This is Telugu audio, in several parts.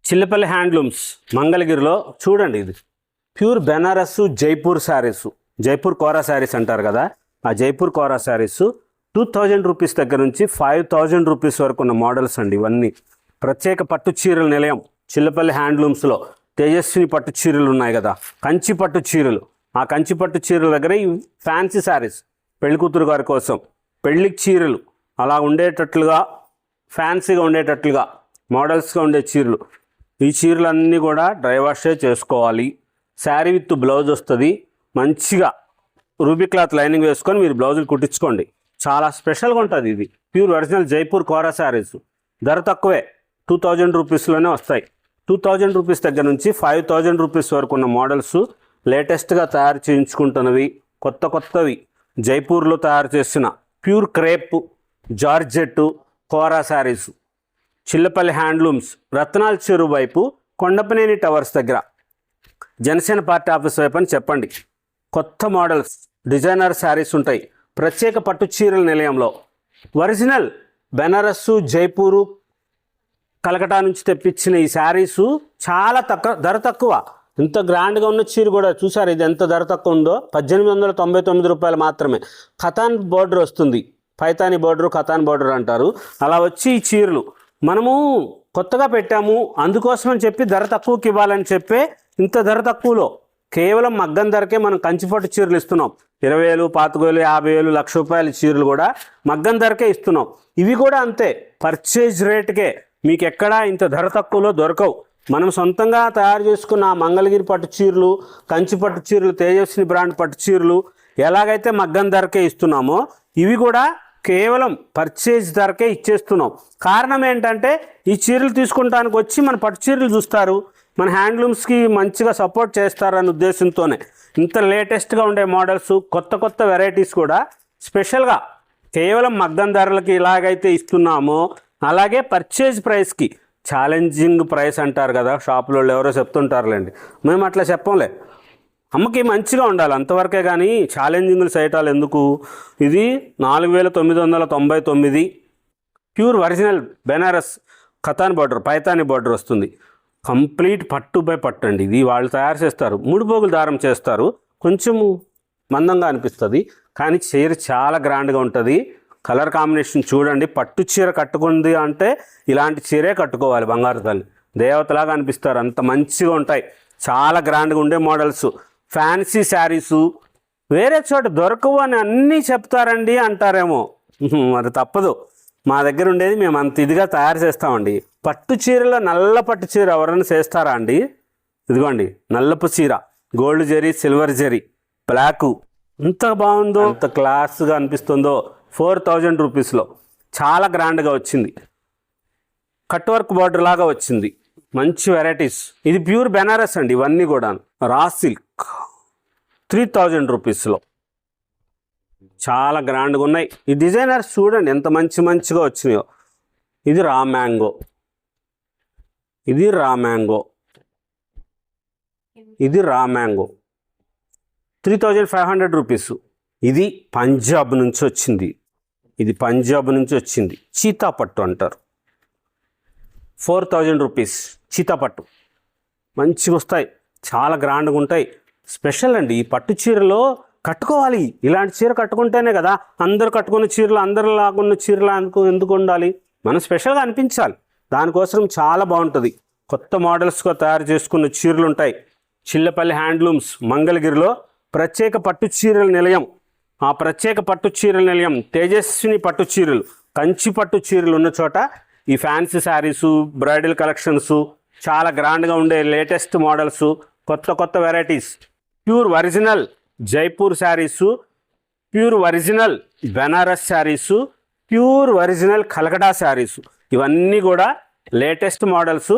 చిల్లపల్లి హ్యాండ్లూమ్స్ మంగళగిరిలో చూడండి. ఇది ప్యూర్ బెనారస్ జైపూర్ శారీస్, జైపూర్ కోరా శారీస్ అంటారు కదా, ఆ జైపూర్ కోరా శారీస్ 2000 రూపీస్ దగ్గర నుంచి 5000 రూపీస్ వరకు ఉన్న మోడల్స్ అండి. ఇవన్నీ ప్రత్యేక పట్టు చీరల నిలయం చిల్లపల్లి హ్యాండ్లూమ్స్లో. తేజస్విని పట్టు చీరలు ఉన్నాయి కదా, కంచి పట్టు చీరలు. ఆ కంచి పట్టు చీరల దగ్గర ఈ ఫ్యాన్సీ శారీస్, పెళ్ళికూతురు గారి కోసం పెళ్ళికి చీరలు అలా ఉండేటట్లుగా, ఫ్యాన్సీగా ఉండేటట్లుగా మోడల్స్గా ఉండే చీరలు. ఈ చీరలన్నీ కూడా డ్రై వాషే చేసుకోవాలి. శారీ విత్ బ్లౌజ్ వస్తుంది. మంచిగా రూబీ క్లాత్ లైనింగ్ వేసుకొని మీరు బ్లౌజులు కుట్టించుకోండి. చాలా స్పెషల్గా ఉంటుంది. ఇది ప్యూర్ ఒరిజినల్ జైపూర్ కోరా శారీస్. ధర తక్కువే, 2000 రూపీస్లోనే వస్తాయి. 2000 రూపీస్ దగ్గర నుంచి 5000 రూపీస్ వరకు ఉన్న మోడల్స్ లేటెస్ట్గా తయారు చేయించుకుంటున్నవి, కొత్త కొత్తవి జైపూర్లో తయారు చేసిన ప్యూర్ క్రేప్ జార్జెట్ కోరా శారీస్. చిల్లపల్లి హ్యాండ్లూమ్స్, రత్నాల చెరువు వైపు, కొండపనేని టవర్స్ దగ్గర, జనసేన పార్టీ ఆఫీస్ వైపు అని చెప్పండి. కొత్త మోడల్స్ డిజైనర్ శారీస్ ఉంటాయి. ప్రత్యేక పట్టు చీరల నిలయంలో ఒరిజినల్ బెనారస్సు జైపూరు కలకటా నుంచి తెప్పించిన ఈ శారీసు చాలా ధర తక్కువ. ఇంత గ్రాండ్గా ఉన్న చీర కూడా చూసారు, ఇది ఎంత ధర తక్కువ ఉందో. 1899 రూపాయలు మాత్రమే. ఖతాన్ బోర్డర్ వస్తుంది, పైతాని బోర్డరు, ఖతాన్ బోర్డర్ అంటారు. అలా వచ్చి ఈ చీరలు మనము కొత్తగా పెట్టాము, అందుకోసమని చెప్పి ధర తక్కువకి ఇవ్వాలని చెప్పే ఇంత ధర తక్కువలో కేవలం మగ్గం ధరకే మనం కంచిపట్టు చీరలు ఇస్తున్నాం. 20,000, 25,000, 50,000, ₹1,00,000 చీరలు కూడా మగ్గం ధరకే ఇస్తున్నాం. ఇవి కూడా అంతే, పర్చేజ్ రేటుకే. మీకు ఎక్కడా ఇంత ధర తక్కువలో దొరకవు. మనం సొంతంగా తయారు చేసుకున్న మంగళగిరి పట్టు చీరలు, కంచి పట్టు చీరలు, తేజస్విని బ్రాండ్ పట్టు చీరలు ఎలాగైతే మగ్గం ధరకే ఇస్తున్నామో ఇవి కూడా కేవలం పర్చేజ్ ధరకే ఇచ్చేస్తున్నాం. కారణం ఏంటంటే ఈ చీరలు తీసుకుంటానికి వచ్చి మన పట్టు చీరలు చూస్తారు, మన హ్యాండ్లూమ్స్కి మంచిగా సపోర్ట్ చేస్తారనే ఉద్దేశంతోనే ఇంత లేటెస్ట్గా ఉండే మోడల్స్, కొత్త కొత్త వెరైటీస్ కూడా స్పెషల్గా కేవలం మగ్గం ధరలకి ఇలాగైతే ఇస్తున్నామో అలాగే పర్చేజ్ ప్రైస్కి, ఛాలెంజింగ్ ప్రైస్ అంటారు కదా షాపులో ఎవరో చెప్తుంటారులేండి, మేము అట్లా చెప్పంలే. అమ్మకి మంచిగా ఉండాలి అంతవరకే కానీ ఛాలెంజింగ్లు చేయటాలు ఎందుకు. ఇది 4,999 ప్యూర్ ఒరిజినల్ బెనారస్ ఖతాన్ బార్డర్, పైతాని బార్డర్ వస్తుంది. కంప్లీట్ పట్టు బై పట్టు అండి. ఇది వాళ్ళు తయారు చేస్తారు, 3 పోగులు దారం చేస్తారు. కొంచెము మందంగా అనిపిస్తుంది కానీ చీర చాలా గ్రాండ్గా ఉంటుంది. కలర్ కాంబినేషన్ చూడండి, పట్టు చీర కట్టుకుంది అంటే ఇలాంటి చీరే కట్టుకోవాలి. బంగారు తల్లి దేవతలాగా అనిపిస్తారు, అంత మంచిగా ఉంటాయి. చాలా గ్రాండ్గా ఉండే మోడల్స్, ఫ్యాన్సీ శారీసు వేరే చోట దొరకవు అని అన్నీ చెప్తారండి అంటారేమో, అది తప్పదు. మా దగ్గర ఉండేది మేము అంత ఇదిగా తయారు చేస్తామండి. పట్టు చీరలో నల్ల పట్టు చీర ఎవరైనా చేస్తారా అండి? ఇదిగోండి నల్లపు చీర, గోల్డ్ జరీ, సిల్వర్ జరీ, బ్లాకు, ఎంత బాగుందో, ఎంత క్లాస్గా అనిపిస్తుందో. 4000 రూపీస్లో చాలా గ్రాండ్గా వచ్చింది. కట్ వర్క్ బార్డర్ లాగా వచ్చింది, మంచి వెరైటీస్. ఇది ప్యూర్ బెనారస్ అండి. ఇవన్నీ కూడా రా సిల్క్ 3000 రూపీస్లో చాలా గ్రాండ్గా ఉన్నాయి. ఈ డిజైనర్స్ చూడండి ఎంత మంచిగా వచ్చినాయో. ఇది రా మ్యాంగో, ఇది రా మ్యాంగో, ఇది రా మ్యాంగో 3500 రూపీస్. ఇది పంజాబ్ నుంచి వచ్చింది, ఇది పంజాబ్ నుంచి వచ్చింది. చీతా పట్టు అంటారు. 4000 రూపీస్ చీతా పట్టు. మంచిగా వస్తాయి, చాలా గ్రాండ్గా ఉంటాయి. స్పెషల్ అండి. ఈ పట్టు చీరలో కట్టుకోవాలి, ఇలాంటి చీర కట్టుకుంటేనే కదా అందరు కట్టుకున్న చీరలు, అందరు లాగున్న చీరలు ఎందుకు ఉండాలి, మనం స్పెషల్గా అనిపించాలి. దానికోసం చాలా బాగుంటుంది. కొత్త మోడల్స్గా తయారు చేసుకున్న చీరలు ఉంటాయి. చిల్లపల్లి హ్యాండ్లూమ్స్ మంగళగిరిలో ప్రత్యేక పట్టు చీరల నిలయం. ఆ ప్రత్యేక పట్టు చీరల నిలయం తేజస్విని పట్టు చీరలు, కంచి పట్టు చీరలు ఉన్న చోట ఈ ఫ్యాన్సీ శారీసు, బ్రైడల్ కలెక్షన్స్, చాలా గ్రాండ్గా ఉండే లేటెస్ట్ మోడల్స్, కొత్త కొత్త varieties, pure original Jaipur saris, pure original Banaras saris, pure original Calcutta saris, ఇవన్నీ కూడా లేటెస్ట్ మోడల్స్,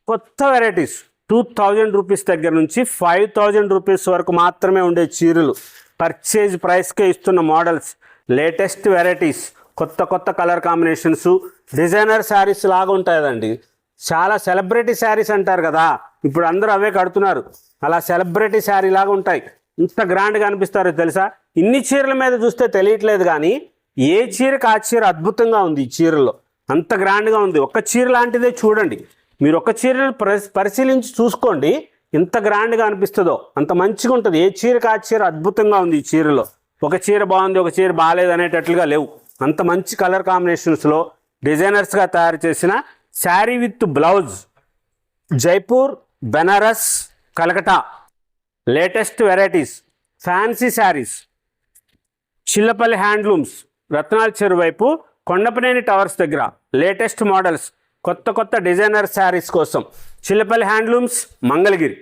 కొత్త వెరైటీస్. 2000 రూపీస్ దగ్గర నుంచి 5000 రూపీస్ వరకు మాత్రమే ఉండే చీరలు, పర్చేజ్ ప్రైస్కే ఇస్తున్న మోడల్స్, లేటెస్ట్ వెరైటీస్, కొత్త కొత్త కలర్ కాంబినేషన్స్, డిజైనర్ శారీస్ లాగా ఉంటాయండి. చాలా సెలబ్రిటీ శారీస్ అంటారు కదా, ఇప్పుడు అందరూ అవే కడుతున్నారు. అలా సెలబ్రిటీ శారీ లాగా ఉంటాయి. ఇంత గ్రాండ్గా అనిపిస్తారో తెలుసా. ఇన్ని చీరల మీద చూస్తే తెలియట్లేదు కానీ ఏ చీరకు ఆ చీర అద్భుతంగా ఉంది. ఈ చీరలో అంత గ్రాండ్గా ఉంది. ఒక్క చీర లాంటిదే చూడండి. మీరు ఒక చీరను పరిశీలించి చూసుకోండి, ఎంత గ్రాండ్గా అనిపిస్తుందో అంత మంచిగా ఉంటుంది. ఏ చీరకు ఆ చీర అద్భుతంగా ఉంది. ఈ చీరలో ఒక చీర బాగుంది, ఒక చీర బాగాలేదు అనేటట్లుగా లేవు. అంత మంచి కలర్ కాంబినేషన్స్లో డిజైనర్స్గా తయారు చేసిన sari with blouse, Jaipur, Banaras, Calcutta latest varieties, fancy saris, Chillapalli handlooms, Ratnala Cheruvu వైపు కొండపనేని టవర్స్ దగ్గర లేటెస్ట్ మోడల్స్, కొత్త డిజైనర్ శారీస్ కోసం చిల్లపల్లి హ్యాండ్లూమ్స్, మంగళగిరి.